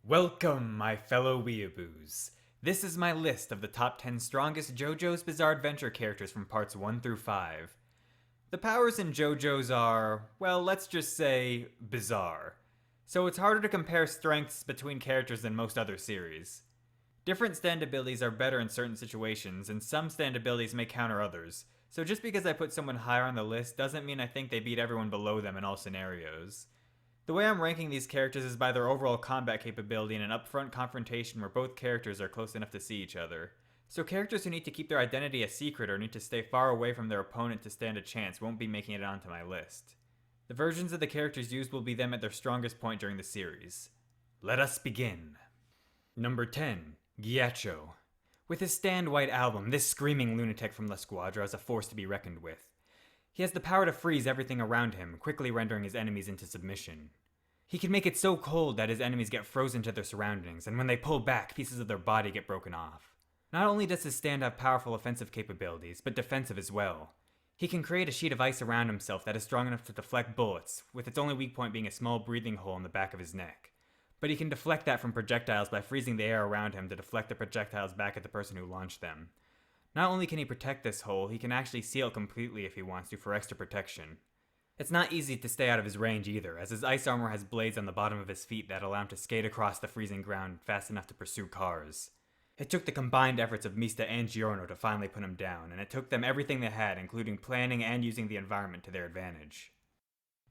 Welcome, my fellow Weeaboos. This is my list of the top 10 strongest JoJo's Bizarre Adventure characters from parts 1 through 5. The powers in JoJo's are, well, let's just say, bizarre. So it's harder to compare strengths between characters than most other series. Different stand abilities are better in certain situations, and some stand abilities may counter others. So just because I put someone higher on the list doesn't mean I think they beat everyone below them in all scenarios. The way I'm ranking these characters is by their overall combat capability in an upfront confrontation where both characters are close enough to see each other. So characters who need to keep their identity a secret or need to stay far away from their opponent to stand a chance won't be making it onto my list. The versions of the characters used will be them at their strongest point during the series. Let us begin. Number 10. Jia Chow. With his Stand White album, this screaming lunatic from La Squadra is a force to be reckoned with. He has the power to freeze everything around him, quickly rendering his enemies into submission. He can make it so cold that his enemies get frozen to their surroundings, and when they pull back, pieces of their body get broken off. Not only does his stand have powerful offensive capabilities, but defensive as well. He can create a sheet of ice around himself that is strong enough to deflect bullets, with its only weak point being a small breathing hole in the back of his neck. But he can deflect that from projectiles by freezing the air around him to deflect the projectiles back at the person who launched them. Not only can he protect this hole, he can actually seal it completely if he wants to for extra protection. It's not easy to stay out of his range either, as his ice armor has blades on the bottom of his feet that allow him to skate across the freezing ground fast enough to pursue cars. It took the combined efforts of Mista and Giorno to finally put him down, and it took them everything they had, including planning and using the environment to their advantage.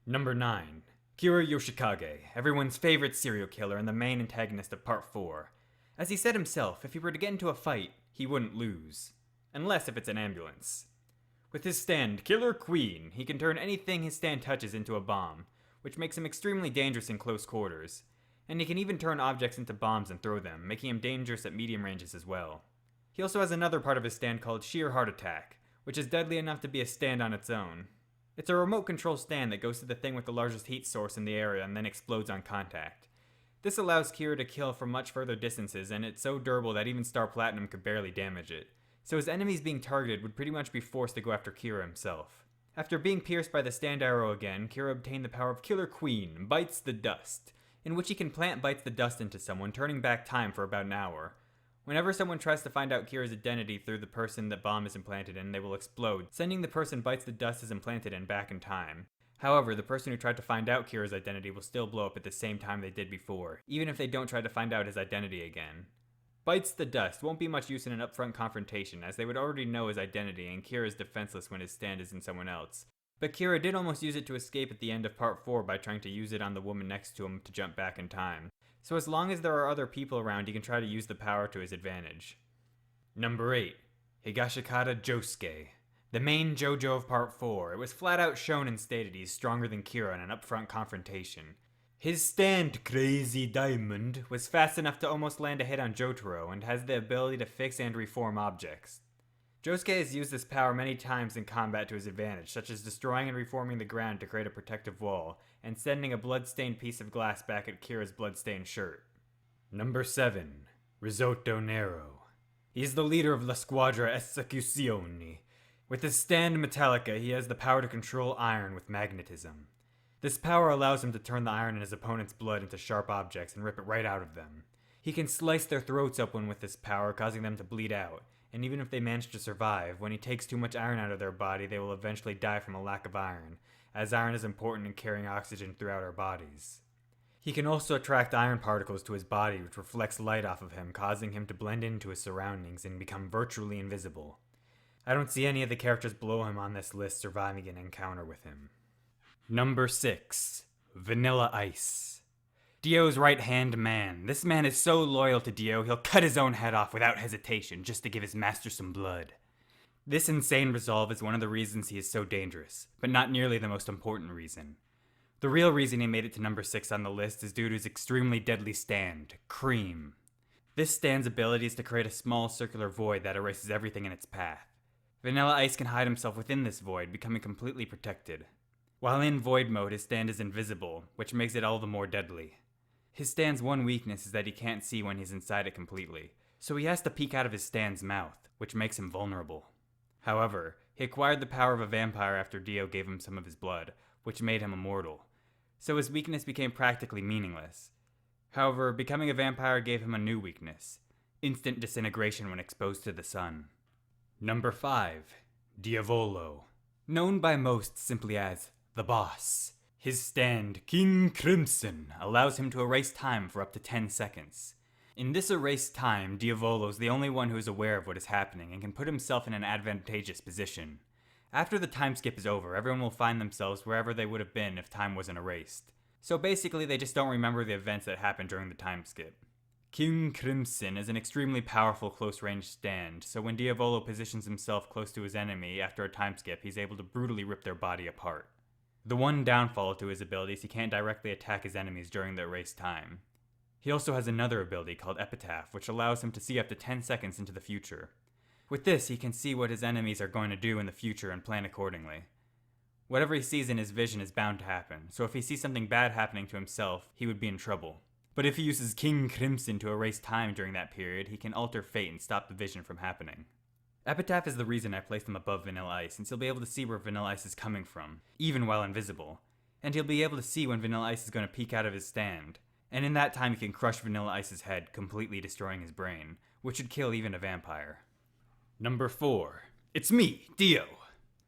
Number 9. Kira Yoshikage, everyone's favorite serial killer and the main antagonist of Part 4. As he said himself, if he were to get into a fight, he wouldn't lose. Unless if it's an ambulance. With his stand, Killer Queen, he can turn anything his stand touches into a bomb, which makes him extremely dangerous in close quarters. And he can even turn objects into bombs and throw them, making him dangerous at medium ranges as well. He also has another part of his stand called Sheer Heart Attack, which is deadly enough to be a stand on its own. It's a remote control stand that goes to the thing with the largest heat source in the area and then explodes on contact. This allows Kira to kill from much further distances, and it's so durable that even Star Platinum could barely damage it. So his enemies being targeted would pretty much be forced to go after Kira himself. After being pierced by the stand arrow again, Kira obtained the power of Killer Queen, Bites the Dust, in which he can plant Bites the Dust into someone, turning back time for about an hour. Whenever someone tries to find out Kira's identity through the person that bomb is implanted in, they will explode, sending the person Bites the Dust is implanted in back in time. However, the person who tried to find out Kira's identity will still blow up at the same time they did before, even if they don't try to find out his identity again. Bites the Dust won't be much use in an upfront confrontation, as they would already know his identity and Kira is defenseless when his stand is in someone else. But Kira did almost use it to escape at the end of Part 4 by trying to use it on the woman next to him to jump back in time. So as long as there are other people around, he can try to use the power to his advantage. Number 8. Higashikata Josuke. The main JoJo of Part 4. It was flat out shown and stated he's stronger than Kira in an upfront confrontation. His stand, Crazy Diamond, was fast enough to almost land a hit on Jotaro and has the ability to fix and reform objects. Josuke has used this power many times in combat to his advantage, such as destroying and reforming the ground to create a protective wall, and sending a blood-stained piece of glass back at Kira's blood-stained shirt. Number 7. Risotto Nero. He's the leader of La Squadra Esecuzioni. With his stand Metallica, he has the power to control iron with magnetism. This power allows him to turn the iron in his opponent's blood into sharp objects and rip it right out of them. He can slice their throats open with this power, causing them to bleed out, and even if they manage to survive, when he takes too much iron out of their body, they will eventually die from a lack of iron, as iron is important in carrying oxygen throughout our bodies. He can also attract iron particles to his body, which reflects light off of him, causing him to blend into his surroundings and become virtually invisible. I don't see any of the characters below him on this list surviving an encounter with him. Number 6. Vanilla Ice. Dio's right-hand man. This man is so loyal to Dio, he'll cut his own head off without hesitation just to give his master some blood. This insane resolve is one of the reasons he is so dangerous, but not nearly the most important reason. The real reason he made it to number 6 on the list is due to his extremely deadly stand, Cream. This stand's ability is to create a small circular void that erases everything in its path. Vanilla Ice can hide himself within this void, becoming completely protected. While in void mode, his stand is invisible, which makes it all the more deadly. His stand's one weakness is that he can't see when he's inside it completely, so he has to peek out of his stand's mouth, which makes him vulnerable. However, he acquired the power of a vampire after Dio gave him some of his blood, which made him immortal, so his weakness became practically meaningless. However, becoming a vampire gave him a new weakness: instant disintegration when exposed to the sun. Number 5. Diavolo. Known by most simply as the Boss. His stand, King Crimson, allows him to erase time for up to 10 seconds. In this erased time, Diavolo is the only one who is aware of what is happening and can put himself in an advantageous position. After the time skip is over, everyone will find themselves wherever they would have been if time wasn't erased. So basically, they just don't remember the events that happened during the time skip. King Crimson is an extremely powerful close-range stand, so when Diavolo positions himself close to his enemy after a time skip, he's able to brutally rip their body apart. The one downfall to his ability is he can't directly attack his enemies during the erased time. He also has another ability called Epitaph, which allows him to see up to 10 seconds into the future. With this, he can see what his enemies are going to do in the future and plan accordingly. Whatever he sees in his vision is bound to happen, so if he sees something bad happening to himself, he would be in trouble. But if he uses King Crimson to erase time during that period, he can alter fate and stop the vision from happening. Epitaph is the reason I placed him above Vanilla Ice, since he'll be able to see where Vanilla Ice is coming from, even while invisible. And he'll be able to see when Vanilla Ice is going to peek out of his stand. And in that time he can crush Vanilla Ice's head, completely destroying his brain, which would kill even a vampire. Number 4. It's me, Dio!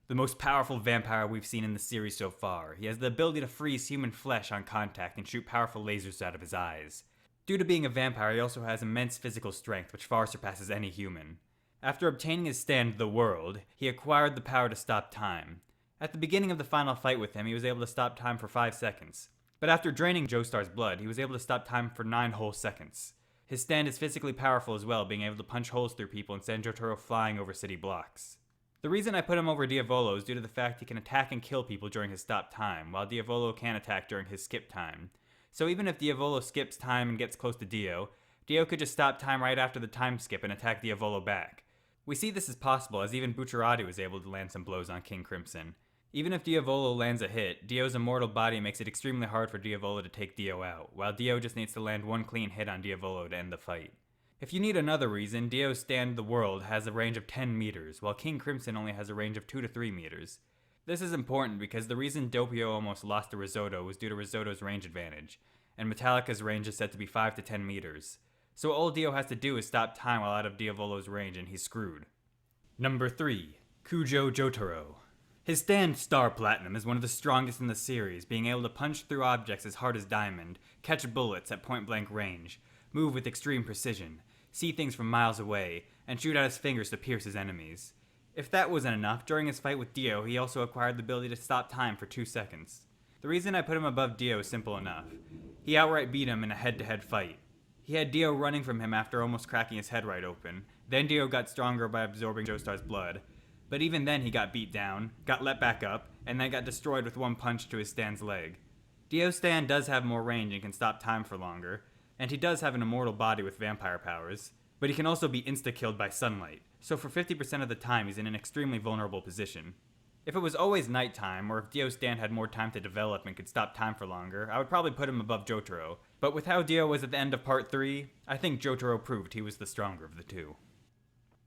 The most powerful vampire we've seen in the series so far. He has the ability to freeze human flesh on contact and shoot powerful lasers out of his eyes. Due to being a vampire, he also has immense physical strength, which far surpasses any human. After obtaining his stand, the World, he acquired the power to stop time. At the beginning of the final fight with him, he was able to stop time for 5 seconds. But after draining Joestar's blood, he was able to stop time for 9 whole seconds. His stand is physically powerful as well, being able to punch holes through people and send Jotaro flying over city blocks. The reason I put him over Diavolo is due to the fact he can attack and kill people during his stop time, while Diavolo can attack during his skip time. So even if Diavolo skips time and gets close to Dio could just stop time right after the time skip and attack Diavolo back. We see this is possible, as even Bucciarati was able to land some blows on King Crimson. Even if Diavolo lands a hit, Dio's immortal body makes it extremely hard for Diavolo to take Dio out, while Dio just needs to land one clean hit on Diavolo to end the fight. If you need another reason, Dio's stand, the World, has a range of 10 meters, while King Crimson only has a range of 2 to 3 meters. This is important because the reason Doppio almost lost to Risotto was due to Risotto's range advantage, and Metallica's range is said to be 5 to 10 meters. So all Dio has to do is stop time while out of Diavolo's range and he's screwed. Number 3. Kujo Jotaro. His stand, Star Platinum, is one of the strongest in the series, being able to punch through objects as hard as diamond, catch bullets at point-blank range, move with extreme precision, see things from miles away, and shoot out his fingers to pierce his enemies. If that wasn't enough, during his fight with Dio, he also acquired the ability to stop time for 2 seconds. The reason I put him above Dio is simple enough. He outright beat him in a head-to-head fight. He had Dio running from him after almost cracking his head right open. Then Dio got stronger by absorbing Joestar's blood. But even then he got beat down, got let back up, and then got destroyed with one punch to his stand's leg. Dio's stand does have more range and can stop time for longer, and he does have an immortal body with vampire powers, but he can also be insta-killed by sunlight, so for 50% of the time he's in an extremely vulnerable position. If it was always nighttime, or if Dio's stand had more time to develop and could stop time for longer, I would probably put him above Jotaro, but with how Dio was at the end of part 3, I think Jotaro proved he was the stronger of the two.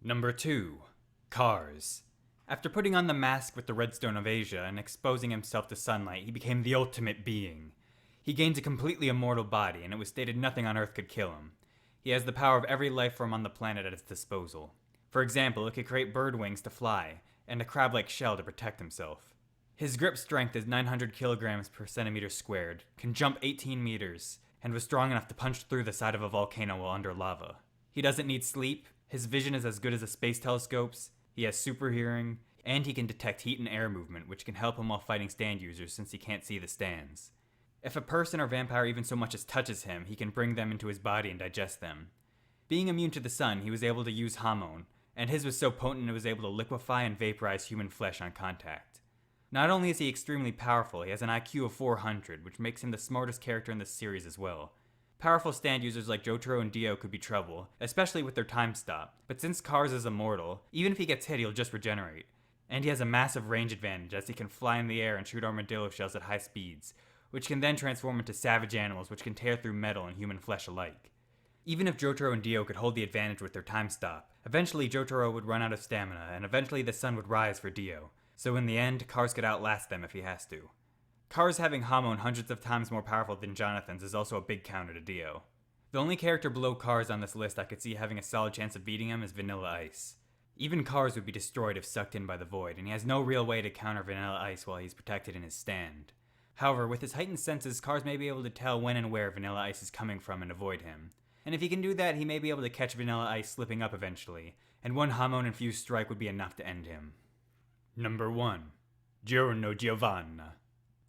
Number 2. Cars. After putting on the mask with the Redstone of Asia and exposing himself to sunlight, he became the ultimate being. He gains a completely immortal body, and it was stated nothing on Earth could kill him. He has the power of every life form on the planet at its disposal. For example, it could create bird wings to fly, and a crab-like shell to protect himself. His grip strength is 900 kilograms per centimeter squared, can jump 18 meters, and was strong enough to punch through the side of a volcano while under lava. He doesn't need sleep, his vision is as good as a space telescope's, he has super hearing, and he can detect heat and air movement, which can help him while fighting stand users since he can't see the stands. If a person or vampire even so much as touches him, he can bring them into his body and digest them. Being immune to the sun, he was able to use Hamon, and his was so potent it was able to liquefy and vaporize human flesh on contact. Not only is he extremely powerful, he has an IQ of 400, which makes him the smartest character in this series as well. Powerful stand users like Jotaro and Dio could be trouble, especially with their time stop, but since Cars is immortal, even if he gets hit he'll just regenerate. And he has a massive range advantage as he can fly in the air and shoot armadillo shells at high speeds, which can then transform into savage animals which can tear through metal and human flesh alike. Even if Jotaro and Dio could hold the advantage with their time stop, eventually Jotaro would run out of stamina, and eventually the sun would rise for Dio, so in the end, Cars could outlast them if he has to. Cars having Hamon hundreds of times more powerful than Jonathan's is also a big counter to Dio. The only character below Cars on this list I could see having a solid chance of beating him is Vanilla Ice. Even Cars would be destroyed if sucked in by the void, and he has no real way to counter Vanilla Ice while he's protected in his stand. However, with his heightened senses, Cars may be able to tell when and where Vanilla Ice is coming from and avoid him. And if he can do that, he may be able to catch Vanilla Ice slipping up eventually, and one hormone-infused strike would be enough to end him. Number 1. Giorno Giovanna.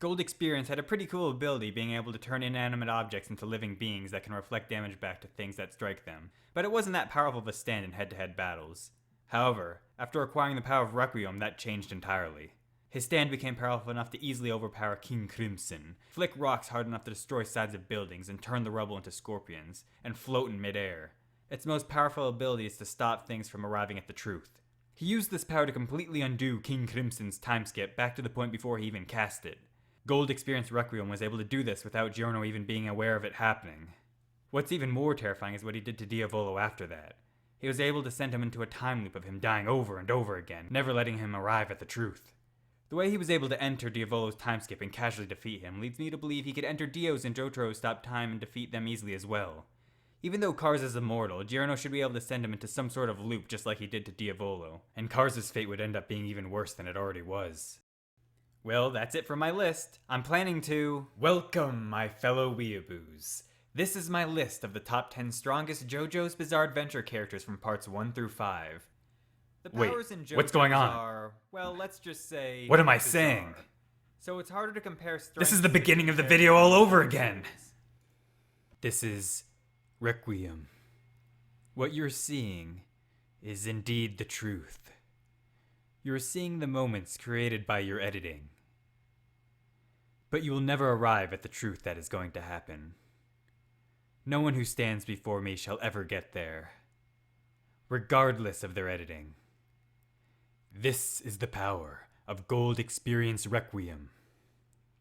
Gold Experience had a pretty cool ability being able to turn inanimate objects into living beings that can reflect damage back to things that strike them, but it wasn't that powerful of a stand in head-to-head battles. However, after acquiring the power of Requiem, that changed entirely. His stand became powerful enough to easily overpower King Crimson, flick rocks hard enough to destroy sides of buildings and turn the rubble into scorpions, and float in midair. Its most powerful ability is to stop things from arriving at the truth. He used this power to completely undo King Crimson's time skip back to the point before he even cast it. Gold Experience Requiem was able to do this without Giorno even being aware of it happening. What's even more terrifying is what he did to Diavolo after that. He was able to send him into a time loop of him dying over and over again, never letting him arrive at the truth. The way he was able to enter Diavolo's time skip and casually defeat him leads me to believe he could enter Dio's and Jotaro's stop time and defeat them easily as well. Even though Cars is immortal, Giorno should be able to send him into some sort of loop just like he did to Diavolo, and Cars' fate would end up being even worse than it already was. Well, that's it for my list. I'm planning to... Welcome, my fellow Weeaboos. This is my list of the top 10 strongest JoJo's Bizarre Adventure characters from parts 1 through 5. The powers in JoJo's what's going on? Are, well, let's just say... What am I bizarre. saying? So it's harder to compare strengths. This is the beginning of the video all over again. This is Requiem. What you're seeing is indeed the truth. You're seeing the moments created by your editing. But you will never arrive at the truth that is going to happen. No one who stands before me shall ever get there, regardless of their editing. This is the power of Gold Experience Requiem.